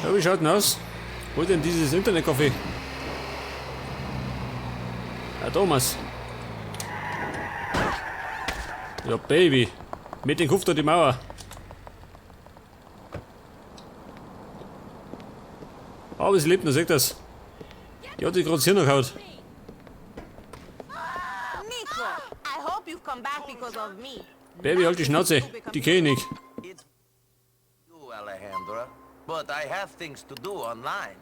Ja, wie schaut denn aus? Wo ist denn dieses Internetcafé? Ja, Thomas. Ja, Baby. Mit dem Kopf durch die Mauer. Aber sie lebt noch, seht das. Die hat sich gerade das Hirn gehauen. Nico, I hope you've come back because of me. Baby, halt die Schnauze. Die kenne ich. It's you, Alejandra, but I have things to do online.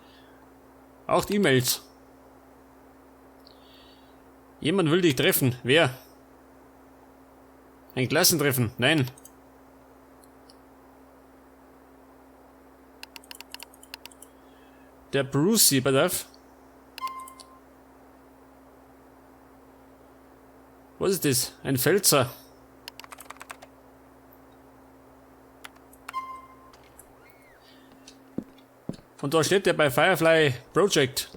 8 E-Mails. Jemand will dich treffen. Wer? Ein Klassentreffen. Nein. Der Brucey, pass auf. Was ist das? Ein Pfälzer. Und da steht der bei Firefly Project.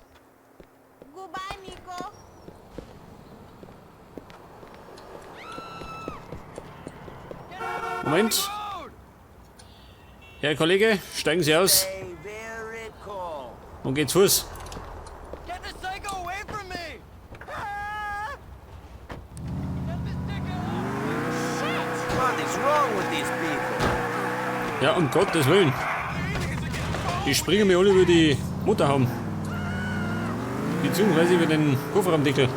Goodbye, Nico. Moment. Herr Kollege, steigen Sie aus. Hey, very cool. Und geht's Fuß. Get the psycho away from me! Get this dickhead What is wrong with these people? Ja, um Gottes Willen. Die springen mir alle über die Motorhaube. Beziehungsweise über den Kofferraumdeckel.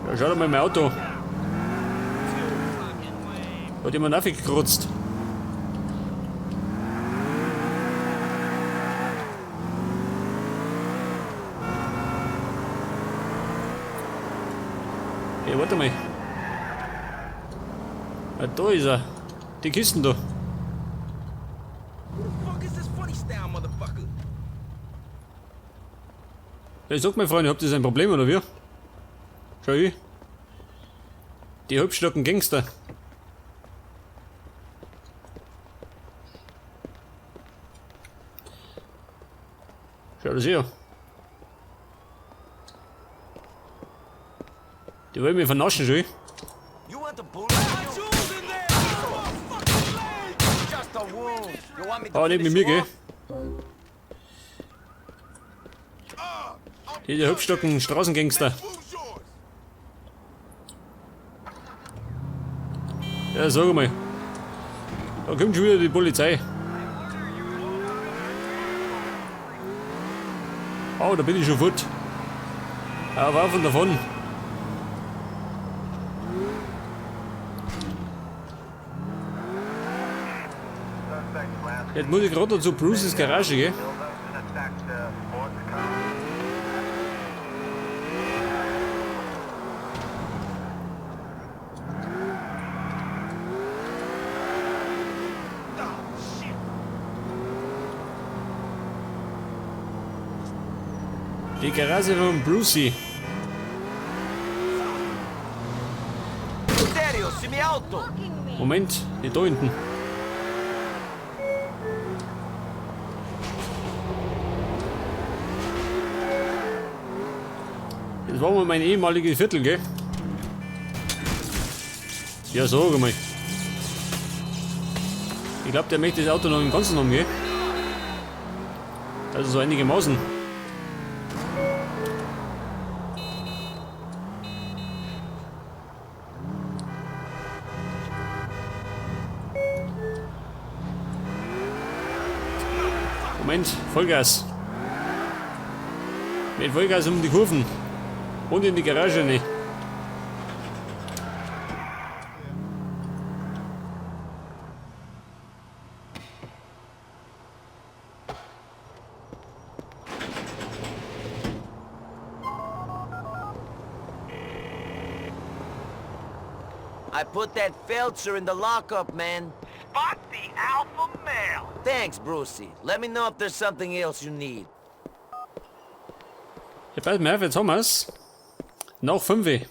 Ja, schau doch mal mein Auto. Hat jemand aufgekratzt. Hey, warte mal. Ah, da ist er. Die Kisten da. fuck is this funny style, motherfucker? Ja, sag mal, Freunde, habt ihr ein Problem oder wie? Schau hier. Die halbstarken Gangster. Schau das her. Die wollen mich vernaschen, schon. You want to bully Got you? tools in there! Oh, fucking leg! Just a wound. You want me to Ah, nicht mit finish mir, you gell? off? Diese halbstarken Straßengangster. Ja, sag mal. Da kommt schon wieder die Polizei. Oh, da bin ich schon fort. Aber auf und davon. Jetzt muss ich gerade zu Bruce's Garage gehen. Die Garage von Brucey. Serio, si mi auto. Fucking me. Moment, die da hinten. Das war mal mein ehemaliges Viertel, gell? Ja, sag mal. Ich glaube, der möchte das Auto noch im Ganzen haben, gell? Also so einige Mausen. Moment, Vollgas. Mit Vollgas um die Kurven. Und in die Garage nicht. I put that Felcher in the lockup, man. Spot the alpha male! Thanks, Brucey. Let me know if there's something else you need. Ja, pass mal auf, jetzt haben wir's. Noch 5.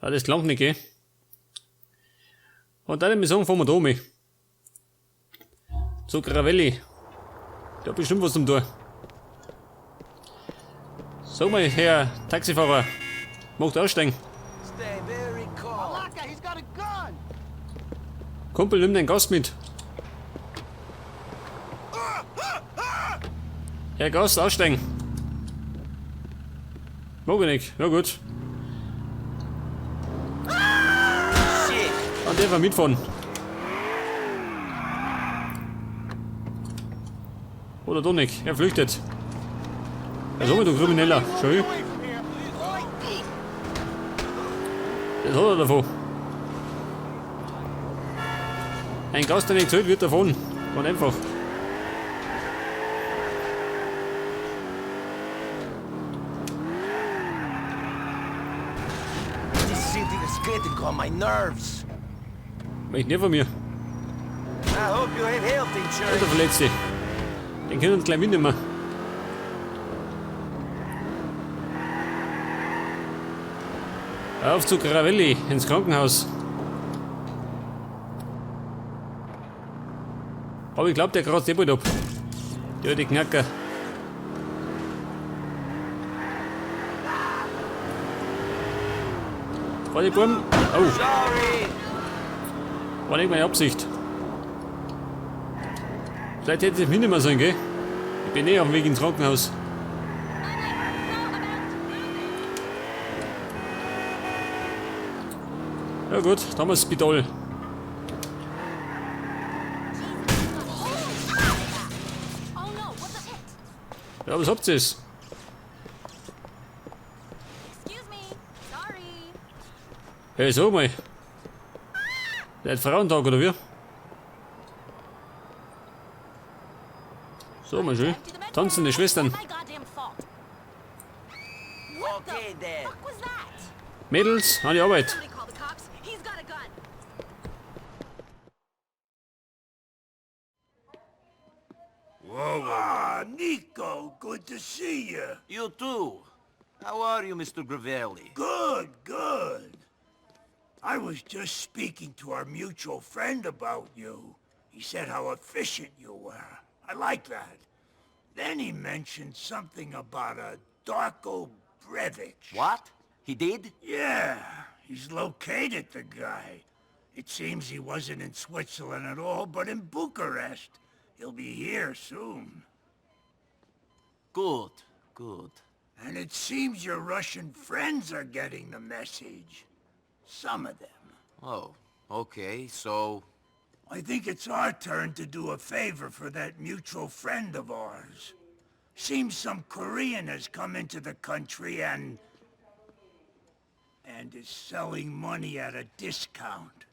Ja, das klang nicht, gell? Und dann würde ich sagen, fahren wir da um. Zu Gravelli. Da hat bestimmt was zum Tor. Sag mal, Herr Taxifahrer, macht aussteigen. Stay very calm. Alaka, he's got a gun! Kumpel, nimm den Gast mit. Ja, Gast, aussteigen. Mag ich nicht. Ja gut. Shit! Dann darf er mitfahren. Oder doch nicht. Er flüchtet. Ja, so, du Krimineller. Schau hier. Das hat er davon. Ein Gast, der nicht zählt, wird davon. Ganz einfach. This city is getting on my nerves. Möchte nicht von mir. I hope you have health Und insurance. der Verletzte. Den können wir gleich mitnehmen. Auf zu Gravelli, ins Krankenhaus. Aber ich glaube, der kratzt eh bald ab. Der alte Knacker. Warte, Buben. Oh, Sorry! war nicht meine Absicht. Vielleicht hätte ich mitnehmen sollen, gell? Ich bin eh auf dem Weg ins Krankenhaus. Ja gut, da haben wir das Spital. Oh no, what the hit? Ja, was habt ihr es? Excuse me. Sorry. Hey, sag mal. Der hat Frauentag, oder wie? So, mal schön. Tanzende Schwestern. My goddamn fault. What Okay, the Dad. fuck was that? Mädels, an die Arbeit. Somebody call the cops. He's got a gun. Ah, Nico, good to see you. You too. How are you, Mr. Gravelli? Good, good. I was just speaking to our mutual friend about you. He said how efficient you were. I like that. Then he mentioned something about a Darko Brevic. What? He did? Yeah, he's located the guy. It seems he wasn't in Switzerland at all, but in Bucharest. He'll be here soon. Good, good. And it seems your Russian friends are getting the message. Some of them. Oh, okay, so... I think it's our turn to do a favor for that mutual friend of ours. Seems some Korean has come into the country and is selling money at a discount.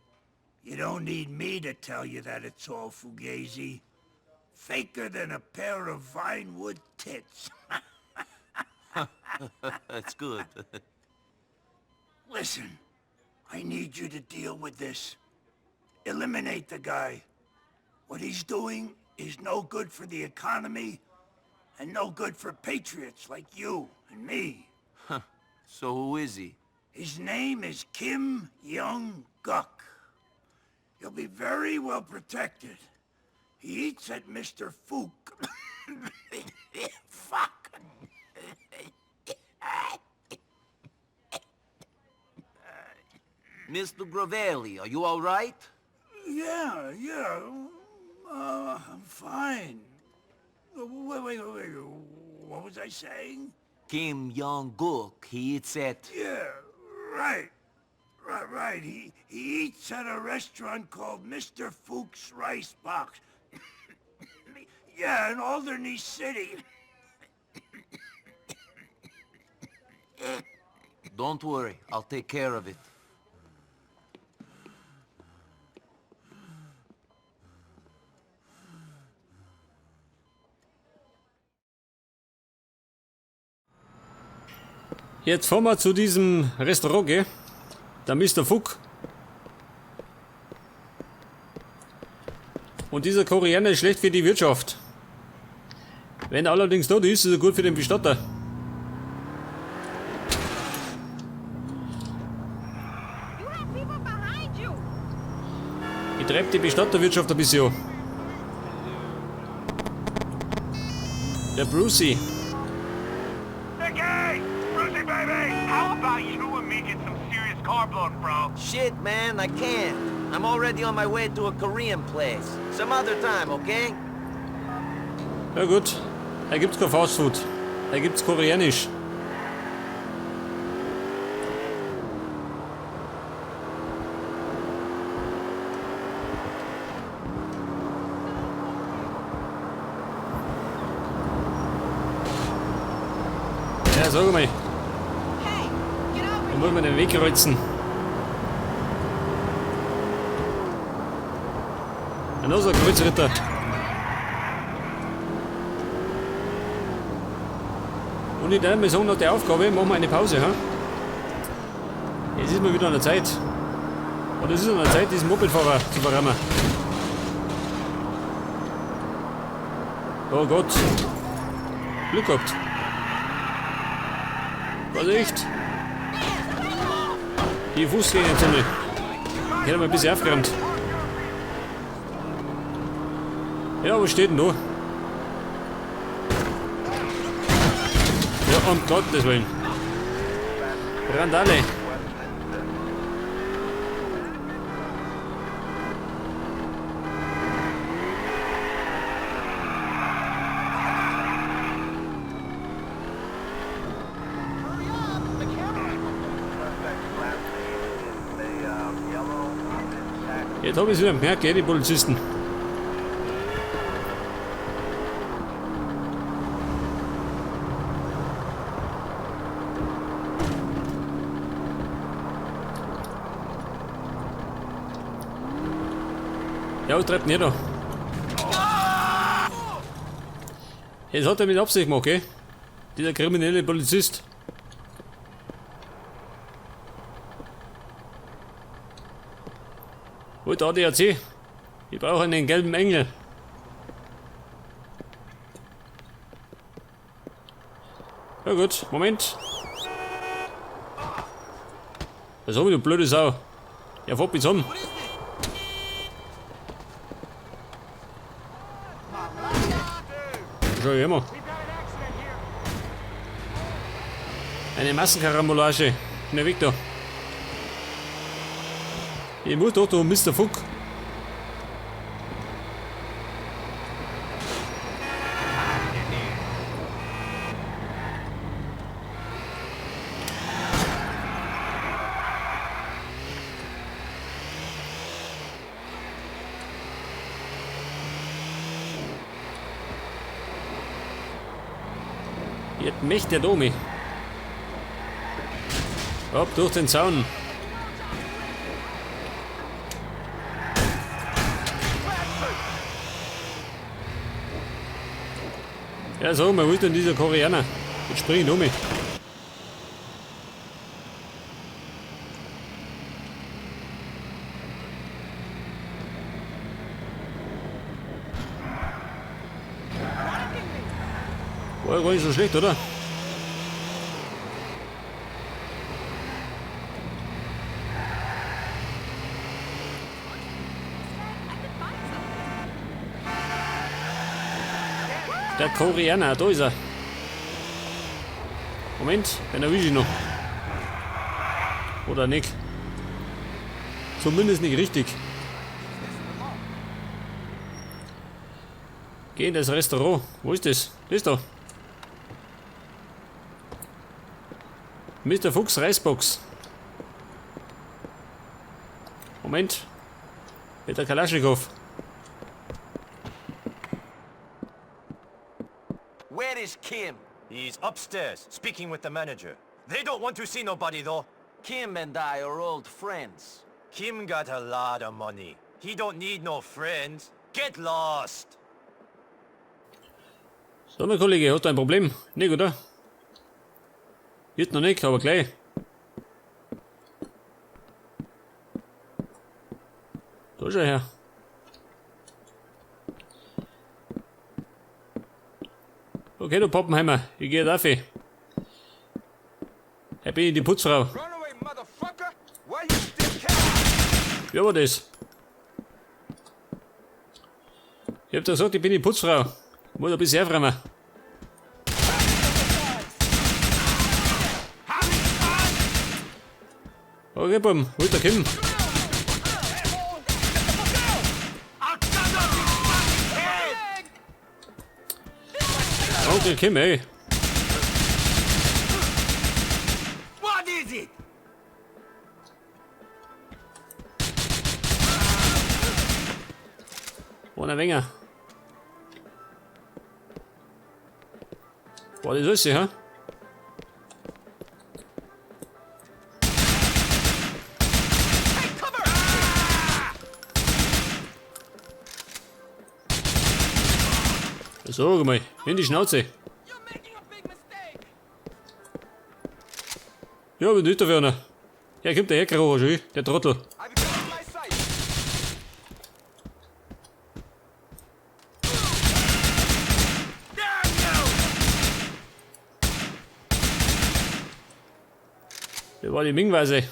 You don't need me to tell you that it's all fugazi. Faker than a pair of Vinewood tits. That's good. Listen, I need you to deal with this. Eliminate the guy. What he's doing is no good for the economy and no good for patriots like you and me. So who is he? His name is Kim Young-guk. He'll be very well protected. He eats at Mr. Fook. Fuck. Mr. Gravelli, are you all right? Yeah. I'm fine. Wait. What was I saying? Kim Jong-guk, he eats at... Yeah, right. He eats at a restaurant called Mr. Fook's Rice Box. Yeah, in Alderney City. Don't worry, I'll take care of it. Jetzt fahren wir zu diesem Restaurant, gell? Der Mr. Fook. Und dieser Koreaner ist schlecht für die Wirtschaft. Wenn er allerdings dort ist, ist er gut für den Bestatter. You have people behind you. Ich treibe die Bestatterwirtschaft ein bisschen an. Der Brucey. Nicky! Brucey, baby! How about you and me get some serious carb load, bro. Shit, man, I can't. I'm already on my way to a Korean place. Some other time, okay? Ja gut, da gibt's kein Fastfood. Da gibt's Koreanisch. Ja, sag mal, Hey, get over da muss man den Weg kreuzen. Ein anderer Kreuzritter. Und in der Mission noch die Aufgabe, machen wir eine Pause, ha? Jetzt ist mal wieder an der Zeit. Oder es ist an der Zeit, diesen Mopedfahrer zu verrammen. Oh Gott. Glück gehabt. Vorsicht! Die Fußgängerzone. Ich hätte mal ein bisschen aufgeräumt. Ja, was steht denn da? Ja, um Gottes Willen. Randale. Jetzt habe ich es wieder gemerkt, gell, die Polizisten. Ja, treibt nicht da. Jetzt hat er mit Absicht gemacht, gell? Dieser kriminelle Polizist. Wo da ADAC? Ich brauche einen gelben Engel. Ja gut, Moment. Was hab ich, du blöde Sau? Ja, fahr bis um. Schau immer. Eine Massenkarambolage. Schnell weg da. Ich muss doch, du Mr. Fuck. Jetzt mich der Domi. Ab durch den Zaun. Ja, sag mal, wo ist denn dieser Koreaner? Jetzt spring ich um mich. War ja gar nicht so schlecht, oder? Der Koreaner, da ist er. Moment, den erwische ich noch. Oder nicht. Zumindest nicht richtig. Geh in das Restaurant. Wo ist das? Das ist da. Mr. Fuchs Reisbox. Moment. Mit der Kalaschnikow. Where is Kim? He's upstairs, speaking with the manager. They don't want to see nobody, though. Kim and I are old friends. Kim got a lot of money. He don't need no friends. Get lost! So, mein Kollege, hast du ein Problem? Nicht, oder? Jetzt noch nicht, aber gleich. Da schau her. Okay, du Pappenheimer, ich gehe da für. Ich bin die Putzfrau. Runaway, motherfucker! Why you still counting? Wie war das? Ich hab doch gesagt, ich bin die Putzfrau. Muss ein bisschen herframen. Okay, Bum, holt der Kim. Onkel Kim, ey. What is it? Ohne Wenger. Boah, das ist sie, hä? So, mal, in die Schnauze. Ja, bin nicht dafür einer. Ja, kommt der Herkrocher schon, der Trottel. I've got my sight. Das war die Mingweise.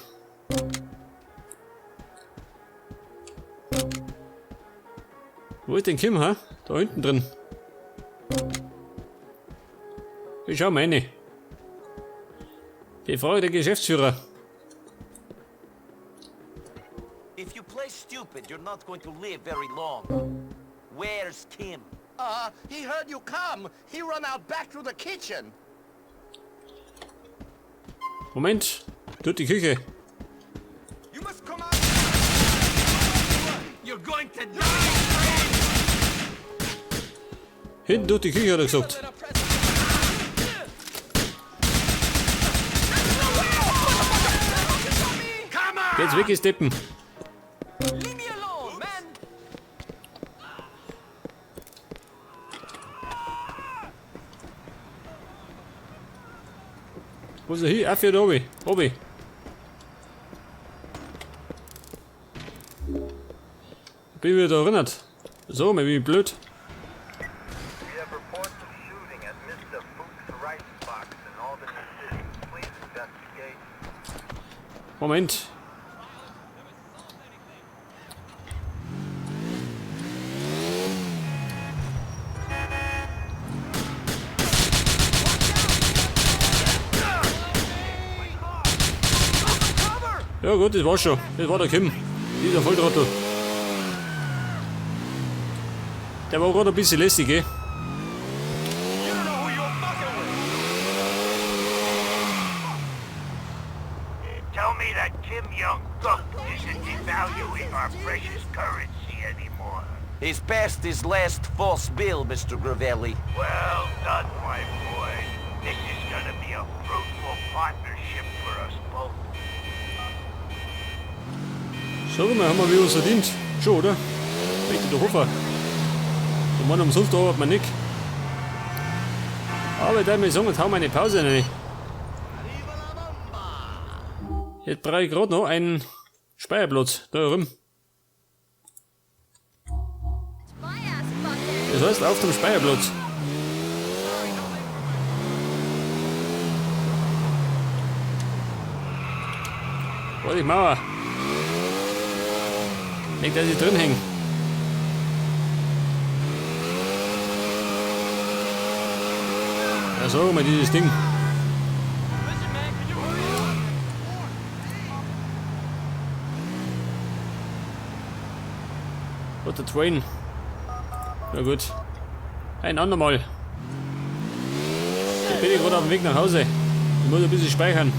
Wo ist denn Kim, ha? Da hinten drin. Ich schau mal rein. Die Frage der Geschäftsführer. If you play stupid, you're not going to live very long. Where's Kim? He heard you come. He run out back through the kitchen. Moment, tut die Küche. You must come out. You're going to die! Hinten tut die Küche, hat er gesagt. Jetzt weg ist Deppen. Leave me alone, man! Wo ist er hin? Auf hier oben. Oben. Bin wieder da erinnert. So, mal wie blöd. We have reports of shooting at Mr. Fuchs' rice box in Albany City. Please investigate. Moment. Ja gut, das war schon. Das war der Kim. Dieser Volltrottel. Der war gerade ein bisschen lästig, gell? You don't know who you're fucking with. Tell me that Kim Jong-guk isn't devaluing our precious currency anymore. He's past his last false bill, Mr. Gravelli. Well done, my boy. This is gonna be a fruitful partnership for us both. Schau mal, haben wir wie uns verdient. Schon, oder? Möchte der Hofer. Der Mann umsonst arbeitet man nicht. Aber ich würde sagen, jetzt hauen wir eine Pause rein. Jetzt brauche ich gerade noch einen Speicherplatz. Da rum. Das heißt, auf dem Speicherplatz. Warte, die Mauer. Nicht, dass ich drin hänge. Ja, so mal dieses Ding. Und der Train. Na gut. Ein andermal. Ich bin gerade auf dem Weg nach Hause. Ich muss ein bisschen speichern.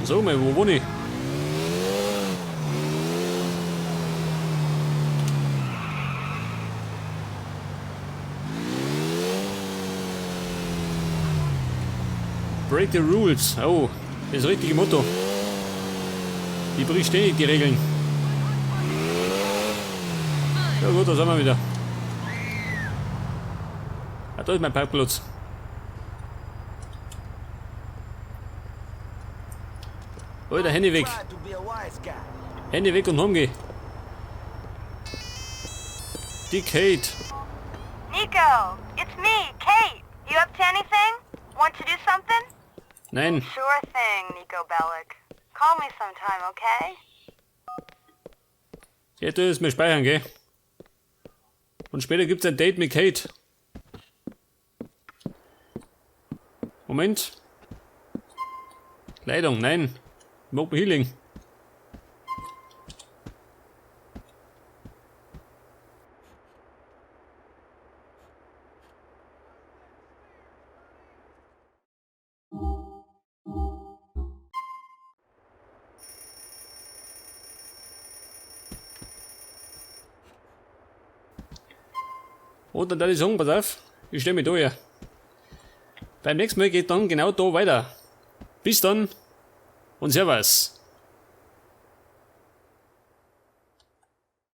So, mal, wo wohne ich? Break the rules. Oh, das richtige Motto. Die bricht ständig die Regeln. Ja gut, da sind wir wieder. Ah, da ist mein Parkplatz. Alter, Hände weg. Try to be a wise guy. Hände weg und heimgeh. Die Kate. Nico, it's me, Kate. You up to anything? Want to do something? Nein. Sure thing, Nico Bellic. Call me sometime, okay? Ja, du ist mir speichern, gell? Und später gibt's ein Date mit Kate. Moment. Kleidung, nein. Mobile Healing. Und dann würde ich sagen, pass auf, ich stelle mich da her. Beim nächsten Mal geht dann genau da weiter. Bis dann und Servus.